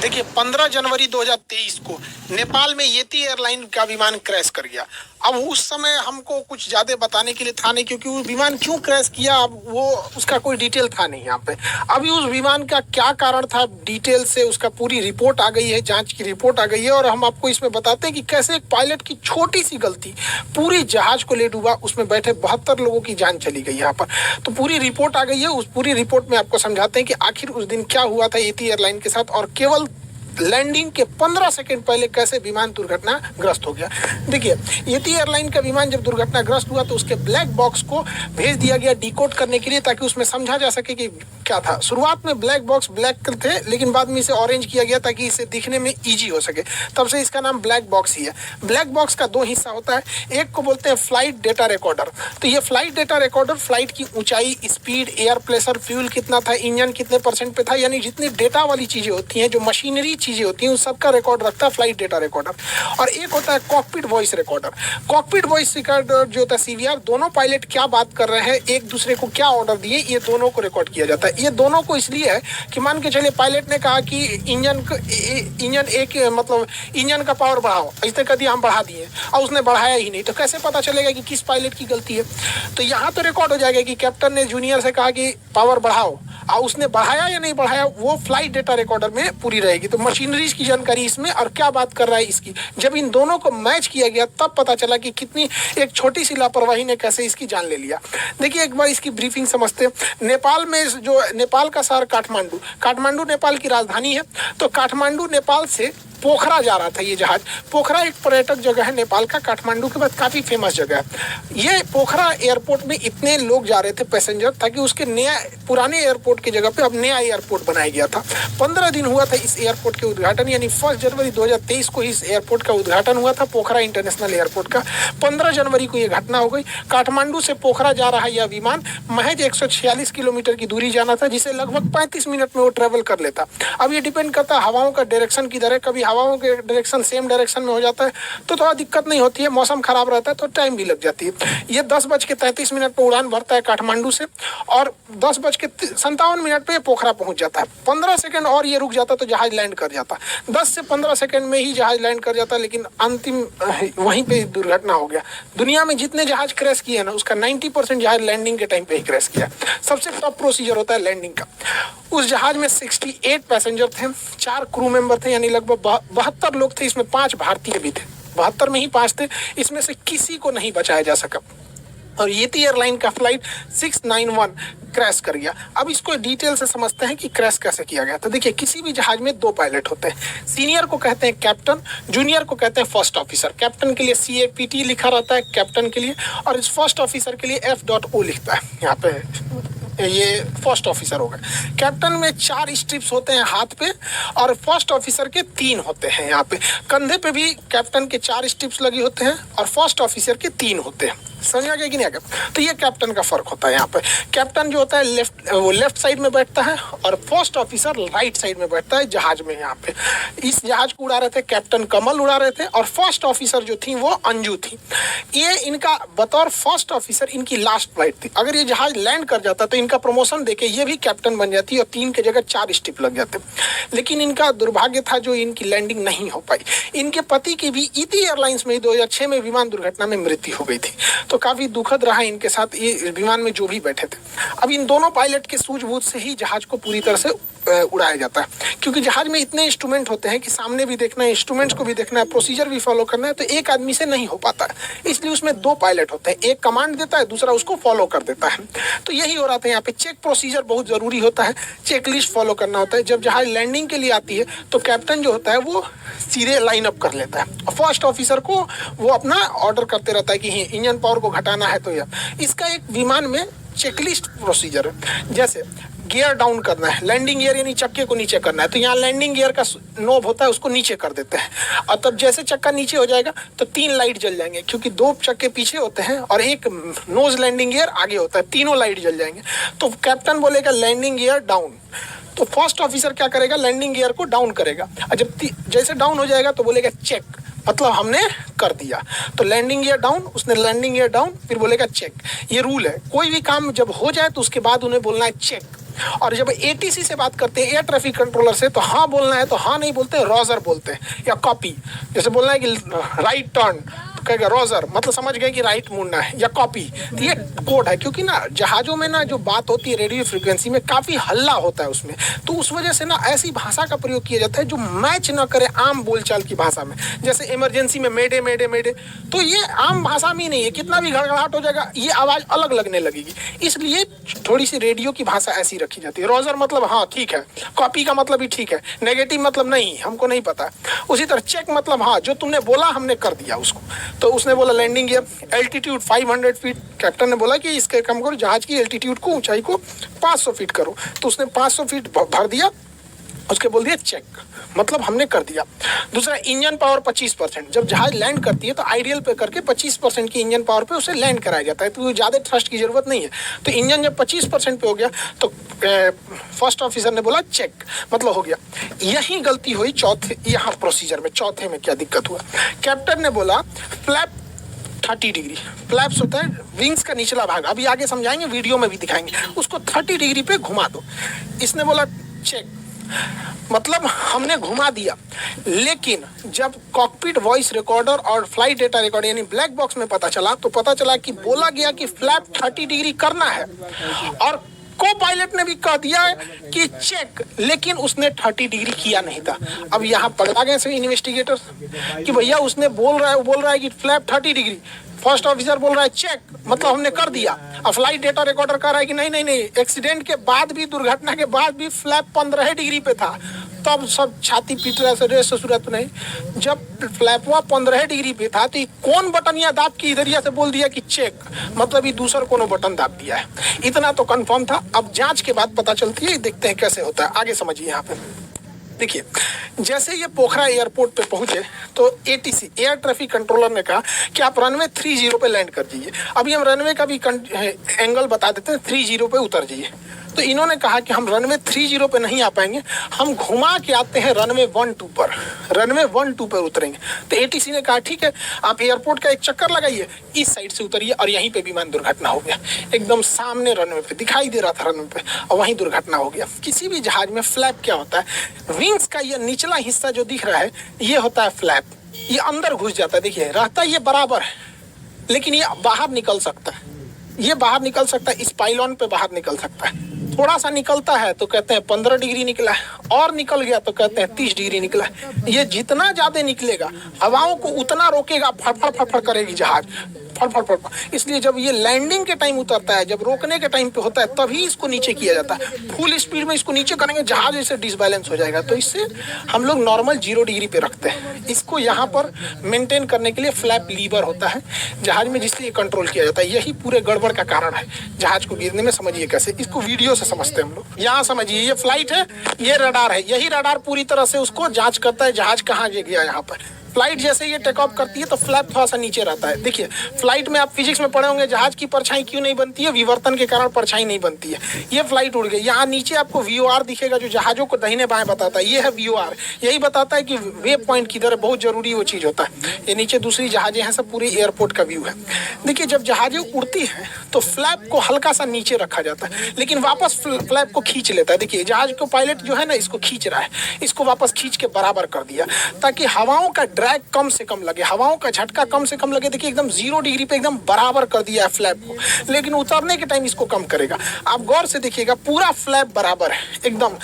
देखिए 15 जनवरी 2023 को नेपाल में येती एयरलाइन का विमान क्रैश कर गया। अब उस समय हमको कुछ ज़्यादा बताने के लिए था नहीं, क्योंकि वो विमान क्यों क्रैश किया अब वो उसका कोई डिटेल था नहीं यहाँ पे। अभी उस विमान का क्या कारण था डिटेल से उसका पूरी रिपोर्ट आ गई है, जांच की रिपोर्ट आ गई है, और हम आपको इसमें बताते हैं कि कैसे एक पायलट की छोटी सी गलती पूरी जहाज को ले डूबा। उसमें बैठे 72 लोगों की जान चली गई यहाँ पर। तो पूरी रिपोर्ट आ गई है, उस पूरी रिपोर्ट में आपको समझाते हैं कि आखिर उस दिन क्या हुआ था येती एयरलाइन के साथ, और केवल लैंडिंग के 15 सेकंड पहले कैसे विमान दुर्घटनाग्रस्त हो गया। देखिए येती एयरलाइन का विमान जब दुर्घटनाग्रस्त हुआ तो उसके ब्लैक बॉक्स को भेज दिया गया डिकोड करने के लिए, ताकि उसमें समझा जा सके कि क्या था। शुरुआत में ब्लैक बॉक्स ब्लैक थे, लेकिन बाद में इसे ऑरेंज किया गया ताकि इसे दिखने में इजी हो सके, तब से इसका नाम ब्लैक बॉक्स ही है। ब्लैक बॉक्स का दो हिस्सा होता है, एक को बोलते हैं फ्लाइट डेटा रिकॉर्डर। तो ये फ्लाइट डेटा रिकॉर्डर फ्लाइट की ऊंचाई, स्पीड, एयर प्रेशर, फ्यूल कितना था, इंजन कितने परसेंट पे था, यानी जितनी डेटा वाली चीजें होती हैं, जो मशीनरी चीजें होती हैं, उस सबका रिकॉर्ड रखता है फ्लाइट डेटा रिकॉर्डर। और एक होता है cockpit voice recorder. Cockpit voice recorder जो होता है सीवीआर, दोनों पायलट क्या बात कर रहे हैं, एक दूसरे को क्या ऑर्डर दिए, ये दोनों को रिकॉर्ड किया जाता है। ये दोनों को इसलिए है कि मान के चलिए पायलट ने कहा कि इंजन का पावर बढ़ाओ, इसने कह दिया हम बढ़ा दिए, और उसने बढ़ाया ही नहीं, तो कैसे पता चलेगा कि किस पायलट की गलती है। तो यहाँ तो रिकॉर्ड हो जाएगा कि कैप्टन ने जूनियर से कहा कि पावर बढ़ाओ, और उसने बढ़ाया या नहीं बढ़ाया वो फ्लाइट डेटा रिकॉर्डर में पूरी रहेगी। तो मशीनरीज की जानकारी इसमें, और क्या बात कर रहा है इसकी, जब इन दोनों को मैच किया गया तब पता चला कि कितनी एक छोटी सी लापरवाही ने कैसे इसकी जान ले लिया। देखिए एक बार इसकी ब्रीफिंग समझते हैं। नेपाल में जो नेपाल का शहर काठमांडू नेपाल की राजधानी है। तो काठमांडू नेपाल से पोखरा जा रहा था ये जहाज। पोखरा एक पर्यटक जगह है नेपाल का, काठमांडू के बाद काफी फेमस जगह है। ये पोखरा एयरपोर्ट में इतने लोग जा रहे थे पैसेंजर, ताकि उसके नया पुराने एयरपोर्ट की जगह पे अब नया एयरपोर्ट बनाया गया था। 15 दिन हुआ था इस एयरपोर्ट के उद्घाटन, यानी 1 जनवरी 2023 को इस एयरपोर्ट का उद्घाटन हुआ था, पोखरा इंटरनेशनल एयरपोर्ट का। 15 जनवरी को ये घटना हो गई। काठमांडू से पोखरा जा रहा यह विमान महज 146 किलोमीटर की दूरी जाना था, जिसे लगभग 35 मिनट में वो ट्रेवल कर लेता। अब ये डिपेंड करता है हवाओं का डायरेक्शन किधर है। कभी हवाओं के डायरेक्शन सेम डायरेक्शन में हो जाता है तो थोड़ा दिक्कत नहीं होती है, मौसम खराब रहता है तो टाइम भी लग जाती है। ये 10:33 पर उड़ान भरता है काठमांडू से, और 10:57 पे पोखरा पहुंच जाता है। 15 सेकंड और ये रुक जाता तो जहाज लैंड कर जाता। 10 से 15 सेकंड में ही जहाज लैंड कर जाता, लेकिन अंतिम वहीं पे दुर्घटना हो गया। दुनिया में जितने जहाज क्रैश किए ना, उसका 90% जहाज लैंडिंग के टाइम पे ही क्रैश किया। सबसे टॉप प्रोसीजर होता है लैंडिंग का। उस जहाज में 68 पैसेंजर थे, 4 क्रू मेंबर थे, यानी लगभग 72 लोग थे। इसमें 5 भारतीय भी थे, 72 में ही 5 थे। इसमें से किसी को नहीं बचाया जा सका, और येती एयरलाइन का फ्लाइट 691 क्रैश कर गया। अब इसको डिटेल से समझते हैं कि क्रैश कैसे किया गया। तो देखिए किसी भी जहाज में 2 पायलट होते हैं। सीनियर को कहते हैं कैप्टन, जूनियर को कहते हैं फर्स्ट ऑफिसर। कैप्टन के लिए CAPT लिखा रहता है कैप्टन के लिए, और इस फर्स्ट ऑफिसर के लिए F.O लिखता है। यहाँ पे ये फर्स्ट ऑफिसर होगा। कैप्टन में 4 स्ट्रिप्स होते हैं हाथ पे, और फर्स्ट ऑफिसर के 3 होते हैं। यहाँ पे कंधे पे भी कैप्टन के 4 स्ट्रिप्स लगे होते हैं, और फर्स्ट ऑफिसर के 3 होते हैं। समझ आ गया कि नहीं आ गया? तो ये कैप्टन का फर्क होता है। यहाँ पे कैप्टन जो होता है लेफ्ट साइड में बैठता है, और फर्स्ट ऑफिसर राइट साइड में बैठता है जहाज में। यहाँ पे इस जहाज को उड़ा रहे थे कैप्टन कमल उड़ा रहे थे, और फर्स्ट ऑफिसर जो थी वो अंजू थी। ये इनका बतौर फर्स्ट ऑफिसर इनकी लास्ट फ्लाइट थी। अगर ये जहाज लैंड कर जाता तो इनका प्रमोशन देके ये भी कैप्टन बन जाती, और 3 की जगह 4 स्टिप लग जाते। लेकिन इनका दुर्भाग्य था जो इनकी लैंडिंग नहीं हो पाई। इनके पति की भी येती एयरलाइंस में 2006 में विमान दुर्घटना में मृत्यु हो गई थी। तो काफी दुखद रहा इनके साथ, ये विमान में जो भी बैठे थे। अब इन दोनों पायलट के सूझबूझ से ही जहाज को पूरी तरह से उड़ाया जाता है, क्योंकि जहाज में इतने इंस्ट्रूमेंट होते हैं कि सामने भी देखना है, इंस्ट्रूमेंट्स को भी देखना है, प्रोसीजर भी फॉलो करना है, तो एक आदमी से नहीं हो पाता है। इसलिए उसमें 2 पायलट होते हैं, एक कमांड देता है, दूसरा उसको फॉलो कर देता है। तो यही हो रहा था यहाँ पे। चेक प्रोसीजर बहुत जरूरी होता है, चेक लिस्ट फॉलो करना होता है। जब जहाज लैंडिंग के लिए आती है तो कैप्टन जो होता है वो सीधे लाइन अप कर लेता है, और फर्स्ट ऑफिसर को वो अपना ऑर्डर करते रहता है कि इंजन पावर को घटाना है। तो इसका एक विमान में चेकलिस्ट प्रोसीजर है। जैसे गियर डाउन करना है, लैंडिंग गियर यानी चक्के को नीचे करना है, तो यहाँ लैंडिंग गियर का नोब होता है, उसको नीचे कर देते हैं, और तब जैसे चक्का नीचे हो जाएगा तो 3 लाइट जल जाएंगे, क्योंकि 2 चक्के पीछे होते हैं और एक नोज लैंडिंग गियर आगे होता है, तीनों लाइट जल जाएंगे। तो कैप्टन बोलेगा लैंडिंग गियर डाउन, तो फर्स्ट ऑफिसर क्या करेगा, लैंडिंग गियर को डाउन करेगा, और जब जैसे डाउन हो जाएगा तो बोलेगा चेक, मतलब हमने कर दिया। तो लैंडिंग गियर डाउन, उसने लैंडिंग गियर डाउन, फिर बोलेगा चेक। ये रूल है, कोई भी काम जब हो जाए तो उसके बाद उन्हें बोलना है चेक। और जब एटीसी से बात करते हैं, एयर ट्रैफिक कंट्रोलर से, तो हाँ बोलना है तो हाँ नहीं बोलते, रोजर बोलते हैं, या कॉपी। जैसे बोलना है कि राइट टर्न, तो कहेगा रोजर, मतलब समझ गए कि राइट मुड़ना है, या कॉपी। तो ये कोड है, क्योंकि ना जहाजों में ना जो बात होती है रेडियो फ्रिक्वेंसी में काफ़ी हल्ला होता है उसमें, तो उस वजह से ना ऐसी भाषा का प्रयोग किया जाता है जो मैच ना करे आम बोलचाल की भाषा में। जैसे इमरजेंसी में मेडे मेडे मेडे, तो ये आम भाषा में ही नहीं है, कितना भी घड़घड़ाहट हो जाएगा ये आवाज़ अलग लगने लगेगी, इसलिए थोड़ी सी रेडियो की भाषा ऐसी रखी जाती है। रोजर मतलब हाँ ठीक है, कॉपी का मतलब भी ठीक है, नेगेटिव मतलब नहीं हमको नहीं पता। उसी तरह चेक मतलब हाँ जो तुमने बोला हमने कर दिया उसको। तो उसने बोला landing gear, altitude 500 feet, captain ने बोला कि इसके कम करो, जहाज की एल्टीट्यूड को, ऊंचाई को 500 फीट करो। तो उसने 500 फीट भर दिया, उसके बोल दिया चेक, मतलब हमने कर दिया। दूसरा इंजन पावर 25%, जब जहाज लैंड करती है तो आइडियल पे करके 25% की इंजन पावर पे उसे लैंड कराया जाता है, तो ज़्यादा थ्रस्ट की जरूरत नहीं है। तो इंजन जब 25% पे हो गया तो फर्स्ट ऑफिसर ने बोला चेक, मतलब हो गया। यही गलती हुई चौथे यहाँ प्रोसीजर में, चौथे में क्या दिक्कत हुआ, कैप्टन ने बोला फ्लैप 30 डिग्री, फ्लैप्स होता है विंग्स का निचला भाग, अभी आगे समझाएंगे, वीडियो में भी दिखाएंगे, उसको 30 डिग्री पे घुमा दो। इसने बोला चेक, मतलब हमने घुमा दिया। लेकिन जब कॉकपिट वॉइस रिकॉर्डर और फ्लाइट डेटा रिकॉर्डर यानी ब्लैक बॉक्स में पता चला, तो पता चला कि बोला गया कि फ्लैप 30 डिग्री करना है, और को पायलट ने भी कह दिया है कि चेक, लेकिन उसने 30 डिग्री किया नहीं था। अब यहाँ पकड़ा गए से इन्वेस्टिगेटर्स कि भैया उसने बोल रहा है कि फ्लैप 30 डिग्री, फर्स्ट ऑफिसर बोल रहा है चेक, मतलब हमने कर दिया। अब फ्लाइट डेटा रिकॉर्डर कह रहा है कि नहीं नहीं नहीं, एक्सीडेंट के बाद भी, दुर्घटना के बाद भी फ्लैप 15 डिग्री पे था। तब सब छाती पीट रहा है, सूरत नहीं। जब फ्लैपवा 15 डिग्री पे था तो कौन बटन या दाब की इधरिया से बोल दिया कि चेक, मतलब ये दूसरा कोनो बटन दाब दिया है। इतना तो कंफर्म था। अब जांच के बाद पता चलती है, देखते हैं कैसे होता है, आगे समझिए। यहाँ पे देखिए, जैसे ये पोखरा एयरपोर्ट पे पहुंचे तो एटीसी एयर ट्रैफिक कंट्रोलर ने कहा कि आप रनवे 30 पे लैंड कर दीजिए। अभी हम रनवे का भी एंगल बता देते हैं, 30 पे उतर जाइए। तो इन्होंने कहा कि हम रनवे 30 पे नहीं आ पाएंगे, हम घुमा के आते हैं रनवे 12 पर, रनवे 12 पर उतरेंगे। तो एटीसी ने कहा ठीक है, आप एयरपोर्ट का एक चक्कर लगाइए, इस साइड से उतरिए, और यहीं पे विमान दुर्घटना हो गया। एकदम सामने रनवे पे दिखाई दे रहा था रनवे पे, और वहीं दुर्घटना हो गया। किसी भी जहाज में फ्लैप क्या होता है, विंग्स का ये निचला हिस्सा जो दिख रहा है ये होता है फ्लैप, ये अंदर घुस जाता है। देखिए रहता ये बराबर है, लेकिन ये बाहर निकल सकता है, ये बाहर निकल सकता है, इस पाइलॉन पे बाहर निकल सकता है। थोड़ा सा निकलता है तो कहते हैं 15 डिग्री निकला है, और निकल गया तो कहते हैं 30 डिग्री निकला है। ये जितना ज्यादा निकलेगा हवाओं को उतना रोकेगा, फड़फड़ फड़फड़ करेगी जहाज, फड़फड़ फड़फड़। इसलिए जब ये लैंडिंग के टाइम उतरता है, जब रोकने के टाइम पे होता है, तभी इसको नीचे किया जाता है। फुल स्पीड में इसको नीचे करेंगे, जहाज ऐसे डिसबैलेंस हो जाएगा। तो इससे हम लोग नॉर्मल 0 डिग्री पे रखते हैं। इसको यहाँ पर मेंटेन करने के लिए फ्लैप लीवर होता है जहाज में, जिससे ये कंट्रोल किया जाता है। यही पूरे गड़बड़ का कारण है जहाज को गिरने में। समझिए कैसे, इसको वीडियो से समझते हैं हम लोग। यहाँ समझिए, ये फ्लाइट है, ये रडार है, यही रडार पूरी तरह से उसको जांच करता है जहाज कहाँ गया। यहाँ पर फ्लाइट जैसे ये टेक ऑफ करती है तो फ्लैप थोड़ा सा नीचे रहता है। देखिए फ्लाइट में आप फिजिक्स में पढ़े होंगे, जहाज की परछाई क्यों नहीं बनती है, विवर्तन के कारण परछाई नहीं बनती है। ये फ्लाइट उड़ गई, यहाँ नीचे आपको VOR दिखेगा जो जहाजों को दाहिने बाएं बताता है, ये है VOR। यही बताता है कि वे पॉइंट किधर है, बहुत जरूरी वो चीज होता है। ये नीचे दूसरी जहाजें हैं, सब पूरी एयरपोर्ट का व्यू है। देखिए जब जहाजें उड़ती हैं तो फ्लैप को हल्का सा नीचे रखा जाता है, लेकिन वापस फ्लैप को खींच लेता है। देखिए जहाज को पायलट जो है ना, इसको खींच रहा है, इसको वापस खींच के बराबर कर दिया, ताकि हवाओं का ड्रैग कम से कम लगे, हवाओं का झटका कम से कम लगे। देखिए एकदम 0 डिग्री पे एकदम बराबर कर दिया है फ्लैप को, लेकिन उतरने के टाइम इसको कम करेगा। आप गौर से देखिएगा, पूरा फ्लैप बराबर है एकदम।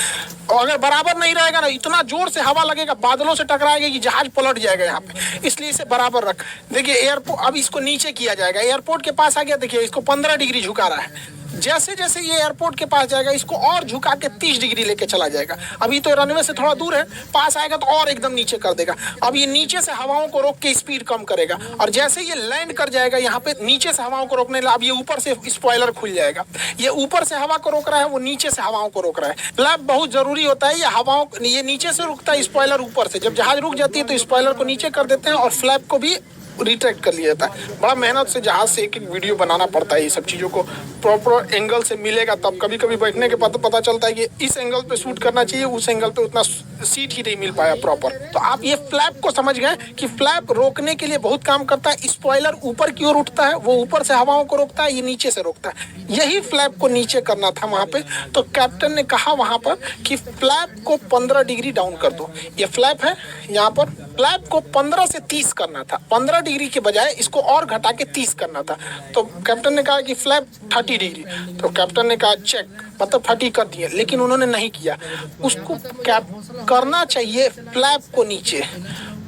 और अगर बराबर नहीं रहेगा ना, इतना जोर से हवा लगेगा, बादलों से टकराएगा कि जहाज पलट जाएगा यहाँ पे, इसलिए इसे बराबर रख। देखिए एयरपोर्ट, अब इसको नीचे किया जाएगा, एयरपोर्ट के पास आ गया, देखिए इसको 15 डिग्री झुका रहा है। जैसे जैसे ये एयरपोर्ट के पास जाएगा, इसको और झुका के 30 डिग्री लेके चला जाएगा। अभी तो रनवे से थोड़ा दूर है, पास आएगा तो और एकदम नीचे कर देगा। अब ये नीचे से हवाओं को रोक के स्पीड कम करेगा, और जैसे ये लैंड कर जाएगा यहाँ पे, नीचे से हवाओं को रोकने लगा। अब ये ऊपर से स्पॉइलर खुल जाएगा, ये ऊपर से हवा को रोक रहा है, वो नीचे से हवाओं को रोक रहा है। फ्लैप बहुत जरूरी होता है, ये हवाओं, ये नीचे से रुकता है, स्पॉइलर ऊपर से। जब जहाज रुक जाती है तो स्पॉइलर को नीचे कर देते हैं और फ्लैप को भी रिट्रैक्ट कर लिया जाता है। बड़ा मेहनत से जहाज से एक एक वीडियो बनाना पड़ता है, ये सब चीज़ों को प्रॉपर एंगल से मिलेगा तब। कभी कभी बैठने के बाद पता चलता है कि इस एंगल पे शूट करना चाहिए, उस एंगल पे उतना सीट ही नहीं मिल पाया प्रॉपर। तो आप ये फ्लैप को समझ गए कि फ्लैप रोकने के लिए बहुत काम करता है। स्पॉइलर ऊपर की ओर उठता है, वो ऊपर से हवाओं को रोकता है, ये नीचे से रोकता है। यही फ्लैप को नीचे करना था वहां पे। तो कैप्टन ने कहा वहां पर कि फ्लैप को 15 डिग्री डाउन कर दो। ये फ्लैप है, यहाँ पर फ्लैप को 15 से 30 करना था। 15 डिग्री के बजाय इसको और घटा के 30 करना था। तो कैप्टन ने कहा कि फ्लैप 30 डिग्री। तो कैप्टन ने कहा चेक, मतलब 30 कर दिए, लेकिन उन्होंने नहीं किया। उसको कैप करना चाहिए फ्लैप को नीचे,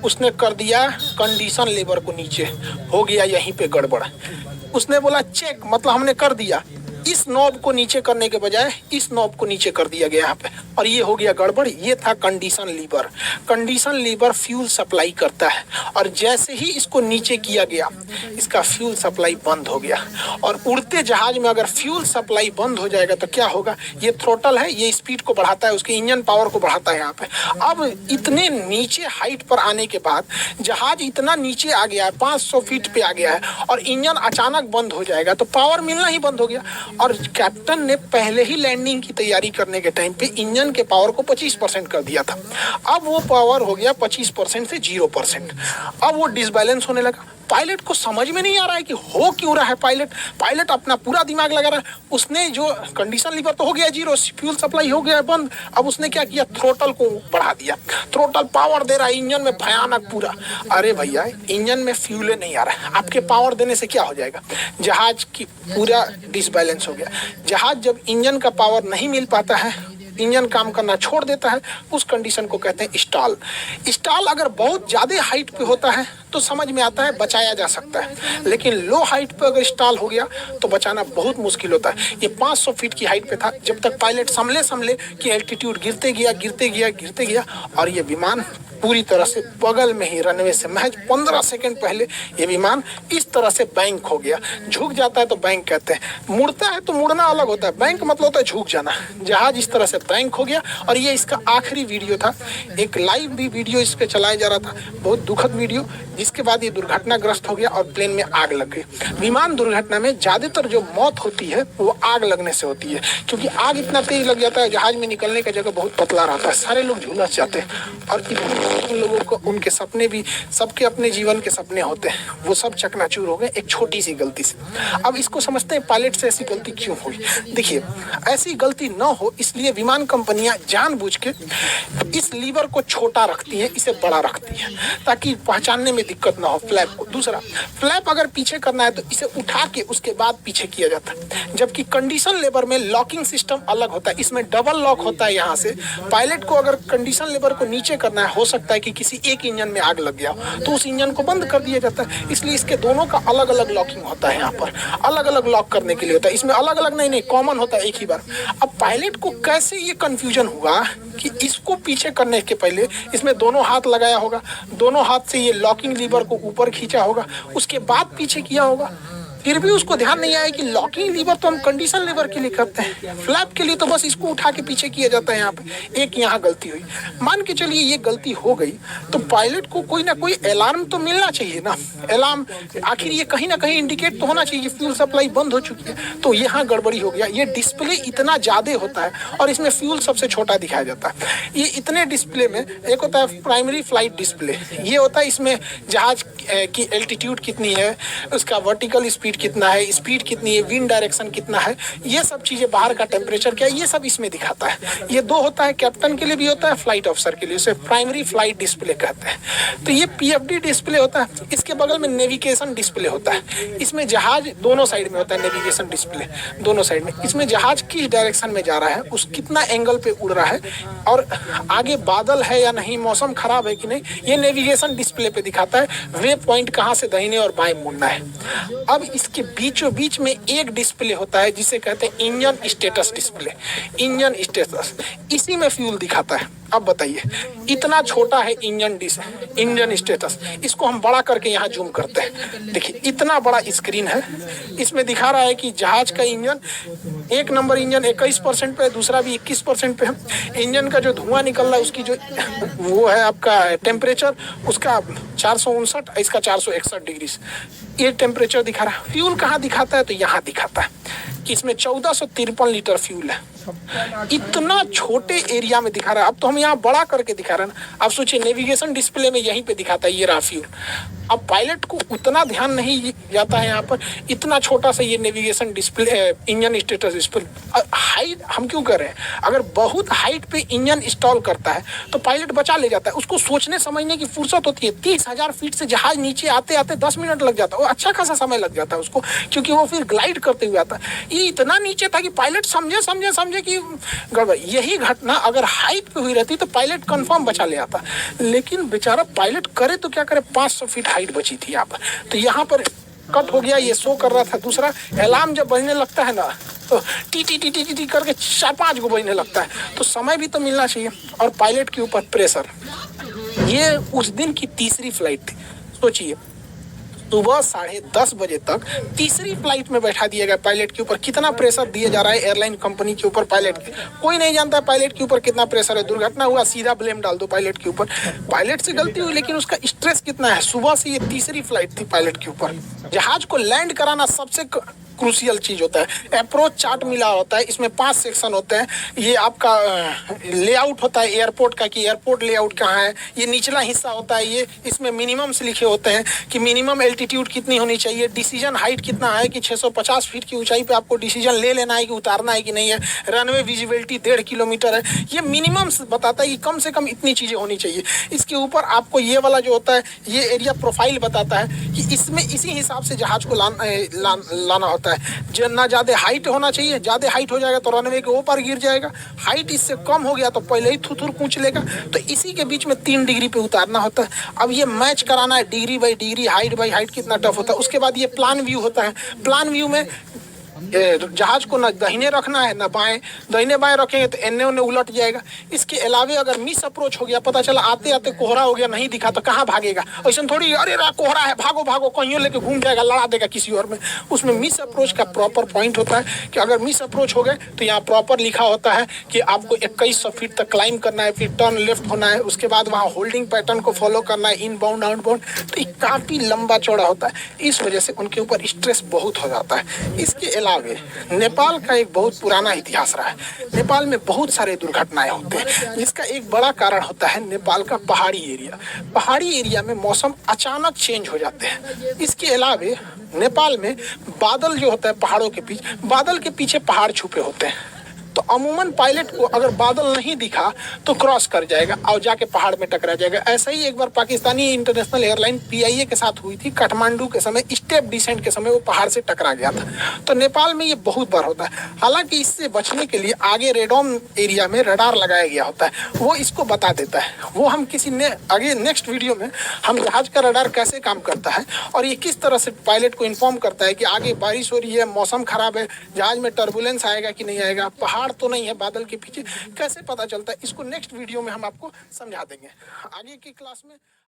उसने कर दिया कंडीशन लेवर को नीचे। हो गया यहीं पे गड़बड़। उसने बोला चेक, मतलब हमने कर दिया। इस नॉब को नीचे करने के बजाय इस नॉब को नीचे कर दिया गया यहाँ पे, और ये हो गया गड़बड़। ये था condition lever. Condition lever fuel supply करता है, और जैसे ही इसको नीचे किया गया इसका फ्यूल सप्लाई बंद हो गया। और उड़ते जहाज में अगर फ्यूल सप्लाई बंद हो जाएगा तो क्या होगा? ये थ्रोटल है, ये स्पीड को बढ़ाता है, उसके इंजन पावर को बढ़ाता है यहाँ पे। अब इतने नीचे हाइट पर आने के बाद जहाज इतना नीचे आ गया है, 500 फीट पे आ गया है, और इंजन अचानक बंद हो जाएगा तो पावर मिलना ही बंद हो गया। और कैप्टन ने पहले ही लैंडिंग की तैयारी करने के टाइम पे इंजन के पावर को 25% कर दिया था। अब वो पावर हो गया 25% से 0%। अब वो डिसबैलेंस होने लगा। पायलट को समझ में नहीं आ रहा है कि हो क्यों रहा है। पायलट अपना पूरा दिमाग लगा रहा है। उसने जो कंडीशन लीवर तो हो गया 0, फ्यूल सप्लाई हो गया बंद। अब उसने क्या किया? थ्रोटल को बढ़ा दिया। थ्रोटल पावर दे रहा है इंजन में भयानक पूरा। अरे भैया, इंजन में फ्यूल नहीं आ रहा है, आपके पावर देने से क्या हो जाएगा? जहाज की पूरा डिसबैलेंस हो गया। जहाज जब इंजन का पावर नहीं मिल पाता है, इंजन काम करना छोड़ देता है, उस कंडीशन को कहते हैं स्टॉल। स्टॉल अगर बहुत ज़्यादा हाइट पे होता है तो समझ में आता है, बचाया जा सकता है। लेकिन लो हाइट पे अगर स्टॉल हो गया तो बचाना बहुत मुश्किल होता है। ये 500 फीट की हाइट पे था। जब तक पायलट संभले कि एल्टीट्यूड गिरते गया, और ये विमान पूरी तरह से बगल में ही रनवे से महज 15 सेकंड पहले ये विमान इस तरह से बैंक हो गया। झुक जाता है तो बैंक कहते हैं, मुड़ता है तो मुड़ना अलग होता है। बैंक मतलब होता है झुक जाना। जहाज इस तरह से बैंक हो गया, और ये इसका आखिरी वीडियो था। एक लाइव भी वीडियो इस पे चलाया जा रहा था, बहुत दुखद वीडियो, जिसके बाद ये दुर्घटनाग्रस्त हो गया और प्लेन में आग लग गई। विमान दुर्घटना में ज्यादातर जो मौत होती है वो आग लगने से होती है, क्योंकि आग इतना तेज लग जाता है, जहाज में निकलने का जगह बहुत पतला रहता है, सारे लोग झुलस जाते हैं। और उन लोगों को उनके सपने भी, सबके अपने जीवन के सपने होते हैं, वो सब चकनाचूर हो गए एक छोटी सी गलती से। अब इसको समझते हैं पायलट से ऐसी गलती क्यों हुई। देखिए, ऐसी गलती न हो इसलिए विमान कंपनियां जानबूझ के इस लीवर को छोटा रखती है, इसे बड़ा रखती है, ताकि पहचानने में दिक्कत ना हो फ्लैप को। दूसरा, फ्लैप अगर पीछे करना है तो इसे उठा के उसके बाद पीछे किया जाता है, जबकि कंडीशन लेवर में लॉकिंग सिस्टम अलग होता है, इसमें डबल लॉक होता है। यहाँ से पायलट को अगर कंडीशन लेवर को नीचे करना है, हो सकता है कि किसी एक इंजन में आग लग गया हो तो उस इंजन को बंद कर दिया जाता है। इसलिए इसके दोनों का अलग अलग लॉकिंग होता है। यहाँ पर अलग अलग लॉक करने के लिए होता है, इसमें अलग अलग नहीं, कॉमन होता है एक ही बार। अब पायलट को कैसे ये कंफ्यूजन हुआ कि इसको पीछे करने के पहले इसमें दोनों हाथ लगाया होगा, दोनों हाथ से ये लॉकिंग लीवर को ऊपर खींचा होगा, उसके बाद पीछे किया होगा। फिर भी उसको ध्यान नहीं आया कि लॉकिंग लीवर तो हम कंडीशन लीवर के लिए करते हैं, फ्लैप के लिए तो बस इसको उठा के पीछे किया जाता है। यहाँ पे एक यहाँ गलती हुई। मान के चलिए ये गलती हो गई तो पायलट को कोई ना कोई अलार्म तो मिलना चाहिए ना। अलार्म आखिर ये कहीं ना कहीं इंडिकेट तो होना चाहिए फ्यूल सप्लाई बंद हो चुकी है। तो यहाँ गड़बड़ी हो गया। ये डिस्प्ले इतना ज्यादा होता है और इसमें फ्यूल सबसे छोटा दिखाया जाता है। ये इतने डिस्प्ले में एक होता है प्राइमरी फ्लाइट डिस्प्ले, ये होता है इसमें जहाज की एल्टीट्यूड कितनी है, उसका वर्टिकल स्पीड कितना है, स्पीड कितनी है, विंड डायरेक्शन कितना है, ये सब चीजें, बाहर का टेम्परेचर क्या है, ये सब इसमें दिखाता है। ये दो होता है, कैप्टन के लिए भी होता है, फ्लाइट ऑफिसर के लिए, उसे प्राइमरी फ्लाइट डिस्प्ले कहते हैं। तो ये पीएफडी डिस्प्ले होता है। इसके बगल में नेविगेशन डिस्प्ले होता है। इसमें जहाज दोनों साइड में होता है, नेविगेशन डिस्प्ले दोनों साइड में। इसमें जहाज किस डायरेक्शन में जा रहा है, उस कितना एंगल पे उड़ रहा है, और आगे बादल है या नहीं, मौसम खराब है कि नहीं, ये नेविगेशन डिस्प्ले पे दिखाता है। वे पॉइंट कहाँ से दाहिने और बाएं मुड़ना है। अब इसके बीचों बीच में एक डिस्प्ले होता है जिसे कहते हैं engine status display. Engine status, इसी में फ्यूल दिखाता है। अब बताइए, इतना छोटा है इंजन स्टेटस, इसको हम बड़ा करके यहाँ जूम करते हैं। देखिए इतना बड़ा स्क्रीन है, इसमें दिखा रहा है कि जहाज का इंजन एक नंबर इंजन 21% पे है, दूसरा भी 21% पे है। इंजन का जो धुआं निकल रहा है उसकी जो वो है आपका टेम्परेचर, उसका 459, इसका 461 डिग्री। ये टेम्परेचर दिखा रहा है। फ्यूल कहाँ दिखाता है? तो यहाँ दिखाता है कि इसमें 1453 लीटर फ्यूल है। इतना छोटे एरिया में दिखा रहा है। अब तो हम यहाँ बड़ा करके दिखा रहे हैं ना। आप सोचिए नेविगेशन डिस्प्ले में यहीं पे दिखाता है ये रहा फ्यूल। अब पायलट को उतना ध्यान नहीं जाता है यहाँ पर, इतना छोटा सा ये navigation display, engine status display. Height हम क्यों कर रहे हैं? अगर बहुत हाइट पे इंजन इंस्टॉल करता है तो पायलट बचा ले जाता है, उसको सोचने समझने की फुर्सत होती है। 30,000 फीट से जहाज नीचे आते आते 10 मिनट लग जाता है, वो अच्छा खासा समय लग जाता है उसको, क्योंकि वो फिर ग्लाइड करते हुए आता है। ये इतना नीचे था कि पायलट समझे कि गड़बड़। यही घटना अगर हाइट पे हुई रहती तो पायलट कंफर्म बचा ले आता, लेकिन बेचारा पायलट करे तो क्या करे, 500 फीट हाइट बची थी यहाँ पर। तो यहाँ पर कट हो गया, ये शो कर रहा था। दूसरा, अलार्म जब बजने लगता है ना तो T T T T T करके 4-5 को बजने लगता है, तो समय भी तो मिलना चाहिए। और पायलट के ऊपर प्रेशर, ये उस दिन की तीसरी फ्लाइट थी। सोचिए सुबह 10:30 बजे तक तीसरी फ्लाइट में बैठा दिया गया पायलट के ऊपर। कितना प्रेशर दिया जा रहा है एयरलाइन कंपनी के ऊपर पायलट के। कोई नहीं जानता पायलट के ऊपर कितना प्रेशर है। दुर्घटना हुआ, सीधा ब्लेम डाल दो पायलट के ऊपर। पायलट से गलती हुई, लेकिन उसका स्ट्रेस कितना है। सुबह से ये तीसरी फ्लाइट थी पायलट के ऊपर। जहाज को लैंड कराना सबसे क्रूशियल चीज होता है। अप्रोच चार्ट मिला होता है, इसमें 5 सेक्शन होते हैं। ये आपका लेआउट होता है एयरपोर्ट का, कि एयरपोर्ट लेआउट कहाँ है। ये निचला हिस्सा होता है, ये इसमें मिनिमम्स लिखे होते हैं कि मिनिमम एल्टीट्यूड कितनी होनी चाहिए, डिसीजन हाइट कितना है कि 650 फीट की ऊंचाई पे आपको डिसीजन ले लेना है कि उतारना है कि नहीं है। रनवे विजिबिलिटी 1.5 किलोमीटर है। ये मिनिमम्स बताता है कि कम से कम इतनी चीजें होनी चाहिए। इसके ऊपर आपको ये वाला जो होता है, ये एरिया प्रोफाइल बताता है कि इसमें इसी हिसाब से जहाज को लाना होता है। ना ज्यादा हाइट होना चाहिए, ज्यादा हाइट हो जाएगा तो रनवे के ऊपर गिर जाएगा, हाइट इससे कम हो गया तो पहले ही थुथुर कूच लेगा। तो इसी के बीच में 3 डिग्री पे उतारना होता है। अब ये मैच कराना है degree by degree, height by height, कितना टफ होता है। उसके बाद ये प्लान व्यू होता है। प्लान व्यू में जहाज को ना दाहिने रखना है ना बाएं। दाहिने बाएं रखेंगे तो एने ओने उलट जाएगा। इसके अलावे अगर मिस अप्रोच हो गया, पता चला आते आते कोहरा हो गया, नहीं दिखा तो कहाँ भागेगा? ऐसा थोड़ी अरे कोहरा है भागो भागो, कहीं लेके घूम जाएगा, लड़ा देगा किसी और में। उसमें मिस अप्रोच का प्रॉपर पॉइंट होता है कि अगर मिस अप्रोच हो गए तो यहाँ प्रॉपर लिखा होता है कि आपको 2100 फीट तक क्लाइंब करना है, फिर टर्न लेफ्ट होना है, उसके बाद वहाँ होल्डिंग पैटर्न को फॉलो करना है, इन बाउंड आउट बाउंड। तो ये काफी लंबा चौड़ा होता है, इस वजह से उनके ऊपर स्ट्रेस बहुत हो जाता है। इसके अलावा नेपाल का एक बहुत पुराना इतिहास रहा है। नेपाल में बहुत सारे दुर्घटनाएं होते हैं, जिसका एक बड़ा कारण होता है नेपाल का पहाड़ी एरिया। पहाड़ी एरिया में मौसम अचानक चेंज हो जाते हैं। इसके अलावे नेपाल में बादल जो होता है, पहाड़ों के बीच, बादल के पीछे पहाड़ छुपे होते हैं। तो अमूमन पायलट को अगर बादल नहीं दिखा तो क्रॉस कर जाएगा और जाके पहाड़ में टकरा जाएगा। ऐसा ही एक बार पाकिस्तानी इंटरनेशनल एयरलाइन PIA के साथ हुई थी। काठमांडू के समय स्टेप डिसेंट के समय वो पहाड़ से टकरा गया था। तो नेपाल में ये बहुत बार होता है। हालांकि इससे बचने के लिए आगे रेडॉन एरिया में रडार लगाया गया होता है, वो इसको बता देता है। वो हम आगे नेक्स्ट वीडियो में हम जहाज का रडार कैसे काम करता है और ये किस तरह से पायलट को इन्फॉर्म करता है कि आगे बारिश हो रही है, मौसम खराब है, जहाज में टर्बुलेंस आएगा कि नहीं आएगा, पहाड़ तो नहीं है बादल के पीछे, कैसे पता चलता है, इसको नेक्स्ट वीडियो में हम आपको समझा देंगे आगे की क्लास में।